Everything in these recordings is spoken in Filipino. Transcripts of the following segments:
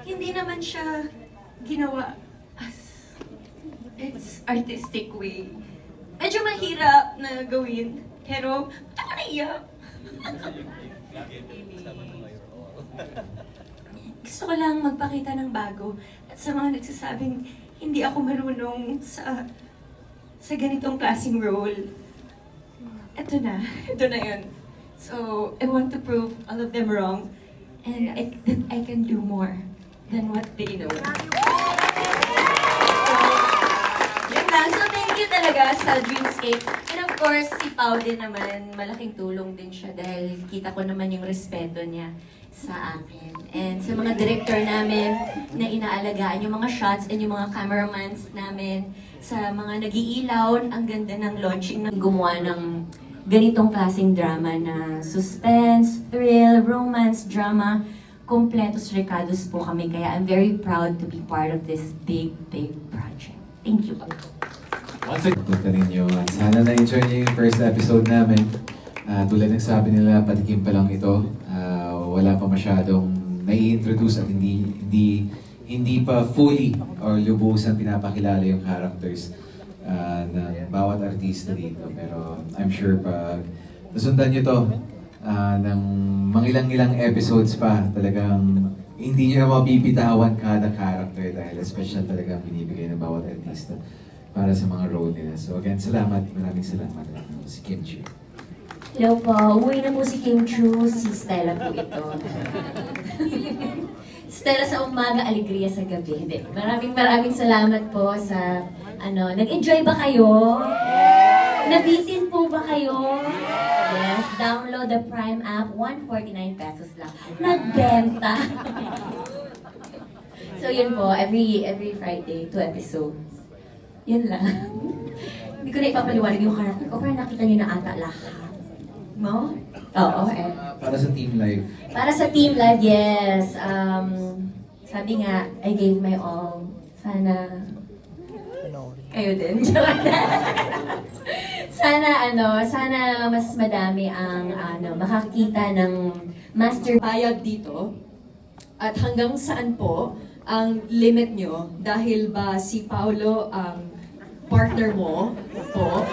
hindi naman siya ginawa as its artistic way. Medyo mahirap na gawin, pero ba't ako naiyak? Gusto ko lang magpakita ng bago at sa mga nagsasabing hindi ako marunong sa ganitong klaseng role. Ito na yun. So, I want to prove all of them wrong and that I can do more than what they know. Yun lang. So, thank you talaga sa Dreamscape. And of course, si Pao din naman, malaking tulong din siya dahil kita ko naman yung respeto niya sa akin. And sa mga director namin na inaalagaan yung mga shots and yung mga cameramans namin, sa mga nag-iilaw, ang ganda ng launching ng gumawa ng ganitong klaseng drama na suspense, thrill, romance, drama, kompletos recados po kami. Kaya I'm very proud to be part of this big project. Thank you. Once again, punta ninyo. Sana na-enjoy niyo yung first episode namin. Tulad ng sabi nila, patikim pa lang ito. Wala pa masyadong nai-introduce at hindi pa fully or lubusan pinapakilala yung characters ng bawat artista dito. Pero I'm sure pag nasundan nyo to ng mga ilang episodes pa, talagang hindi nyo na mabibitawan kada character dahil special talaga ang binibigay ng bawat artista para sa mga role nila. So again, salamat. Maraming salamat. Si Kim Chiu. Hello po, uwi na po si Kim Chiu, si Stella po ito. Stella sa umaga, alegria sa gabi. Hindi. Maraming salamat po sa nag-enjoy ba kayo? Nabitin po ba kayo? Yes, download the Prime app, 149 pesos lang. Nagbenta! So yun po, every Friday, 2 episodes. Yun lang. Hindi ko na ipapaliwanag yung character ko, pero nakita niyo na ata lahat. No? Oo, eh. Para sa Team Live. Para sa Team Live, yes. Sabi nga, I gave my all. Sana kayo din. sana mas madami ang makakita ng master Payag dito at hanggang saan po ang limit nyo dahil ba si Paolo ang partner mo po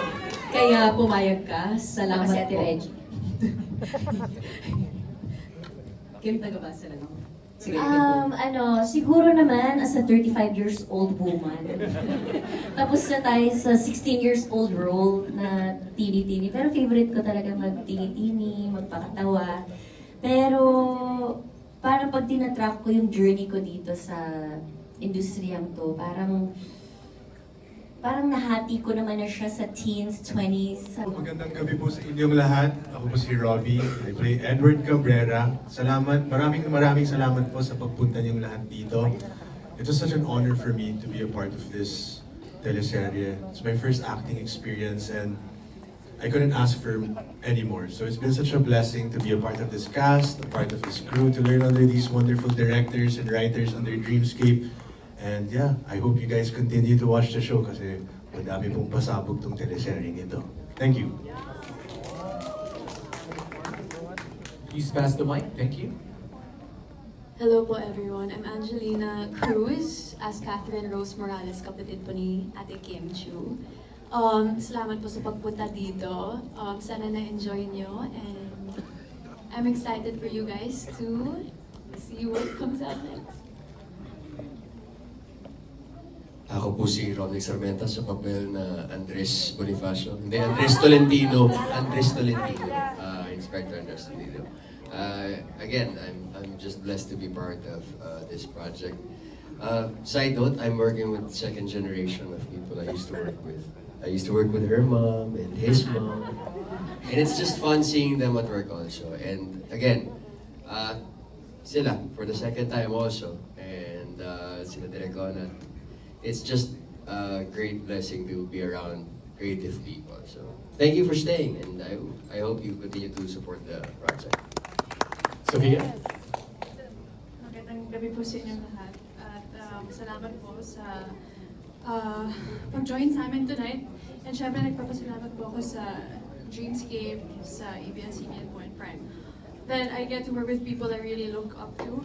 kaya pumayag ka. Salamat Kasi Ate po. Reggie. Kim, tagabasa lang. Sige, Siguro naman as a 35 years old woman. Tapos na tayo sa 16 years old role na tini-tini. Pero favorite ko talaga mag-tini-tini, magpakatawa. Pero parang pag tinatrack ko yung journey ko dito sa industriyang to, parang nahati ko naman na siya sa teens, 20s. Magandang gabi po sa inyong lahat. Ako po si Robbie. I play Edward Cabrera. Salamat. Maraming salamat po sa pagpunta niyong lahat dito. It was such an honor for me to be a part of this teleserye. It's my first acting experience and I couldn't ask for any more. So it's been such a blessing to be a part of this cast, a part of this crew, to learn under these wonderful directors and writers under Dreamscape. And yeah, I hope you guys continue to watch the show kasi madami pong pasabog tong teleseryeng ito. Thank you. Please pass the mic. Thank you. Hello po everyone, I'm Angelina Cruz as Catherine Rose Morales, kapatid po ni Ate Kim Chiu. Salamat po sa pagpunta dito. Sana na-enjoy nyo and I'm excited for you guys to see what comes out next. Ako po si Ronnie Sarmenta sa papel na Andres Bonifacio. Hindi, Andres Tolentino. Inspector Andres Tolentino. Again, I'm just blessed to be part of this project. Side note, I'm working with second generation of people I used to work with. I used to work with her mom and his mom. And it's just fun seeing them at work also. And again, sila for the second time also. And sila Direk Ona. It's just a great blessing to be around creative people. So thank you for staying, and I hope you continue to support the project. Sophia? Magandang gabi po sa inyong lahat. At salamat po sa pag-join sa amin tonight. And syempre nagpapasalamat po ako sa Dreamscape, sa ABS-CBN po and Prime. Then I get to work with people I really look up to.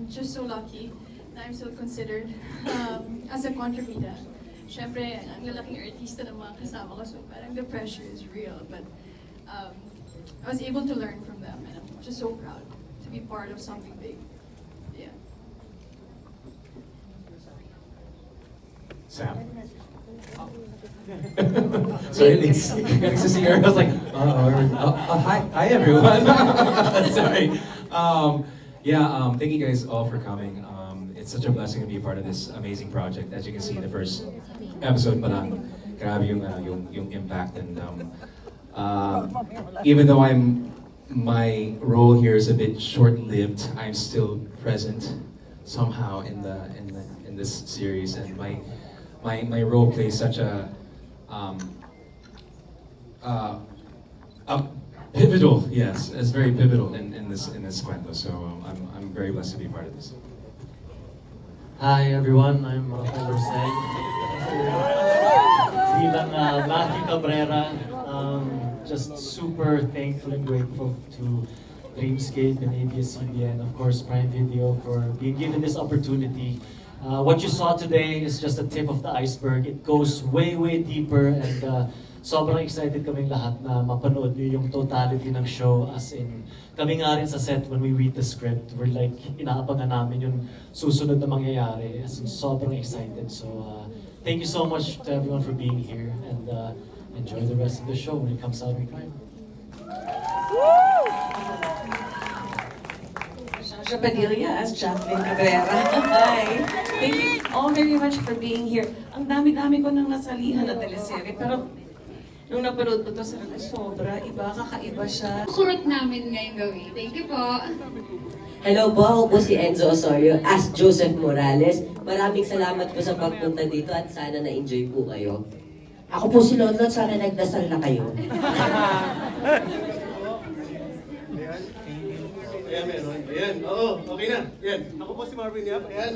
Just so lucky na I'm still considered as a kontrabida. Siyempre, ang lalaking artista ng mga kasama ko, so parang the pressure is real. But I was able to learn from them, and I'm just so proud to be part of something big. Yeah. Sam. Sorry, singer. I was like, hi everyone. Sorry. Thank you guys all for coming. It's such a blessing to be a part of this amazing project. As you can see, the first episode pa lang, grabe yung impact. And even though my role here is a bit short-lived, I'm still present somehow in this series, and my role plays such a pivotal, yes, it's very pivotal in this cuento. So I'm very blessed to be part of this. Hi everyone, I'm Rafael Rosay. Bilang Matthew Cabrera, just super thankful and grateful to Dreamscape and ABS-CBN, of course Prime Video, for being given this opportunity. What you saw today is just the tip of the iceberg. It goes way, way deeper, and sobrang excited kaming lahat na mapanood niyo yung totality ng show. As in, kami nga rin sa set, when we read the script, we're like, inaabangan namin yung susunod na mangyayari. As in, sobrang excited. So, thank you so much to everyone for being here, and enjoy the rest of the show when it comes out on Prime. Sasha Padilla as Jacqueline Cabrera. Hi! Thank you all very much for being here. Ang dami-dami ko nang nasalihan na teleserye, pero nung napanood ko to, sabi ko, sobra, iba, kakaiba siya. Kurot namin ngayong gawi. Thank you po. Hello po, ako po si Enzo Osorio as Joseph Morales. Maraming salamat po sa pagpunta dito at sana na-enjoy po kayo. Ako po si Lolo, sana nagdasal na kayo. Ayan, oo, okay na. Ayan, ako po si Marvin Yap. Ayan,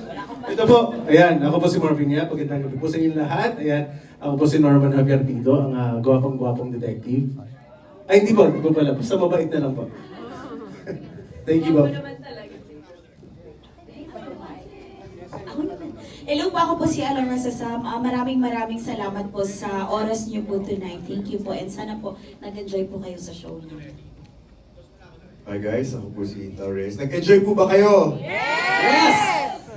ito po. Ayan, ako po si Marvin Yap. Magandang gabi po sa inyo lahat. Ayan, ako po si Norman Javier Pido, ang gwapong-gwapong detective. Ay, hindi po pala. Basta mabait na lang po. Thank you, Bob. Hello po, ako po si Alara Sasam. Maraming salamat po sa oras niyo po tonight. Thank you po, and sana po nag-enjoy po kayo sa show niyo. Hi guys, ako po si Torres. Nag-enjoy po ba kayo? Yes!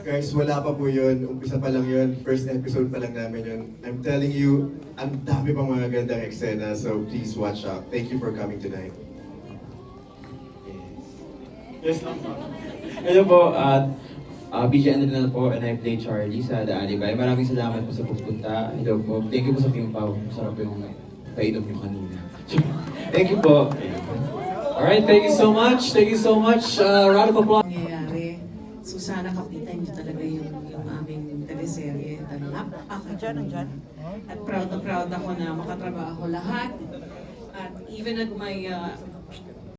Guys, wala pa po yun. Umpisa pa lang yun. First episode pa lang namin yun. I'm telling you, ang dami pang mga gandang eksena. So please watch out. Thank you for coming tonight. Yes lang po. Hello po, BJ Andrenal po, and I play Charlie sa The Alibi. Maraming salamat po sa pagpunta. Hello po. Thank you po sa Ping Pao. Sarap yung painom nyo kanina. Thank you po. Alright, thank you so much. Thank you so much. Round of applause. Nangyayari. So sana kapitan niyo talaga yung aming teleserye. Napakaganda. At proud na proud ako na makatrabaho lahat. At even at my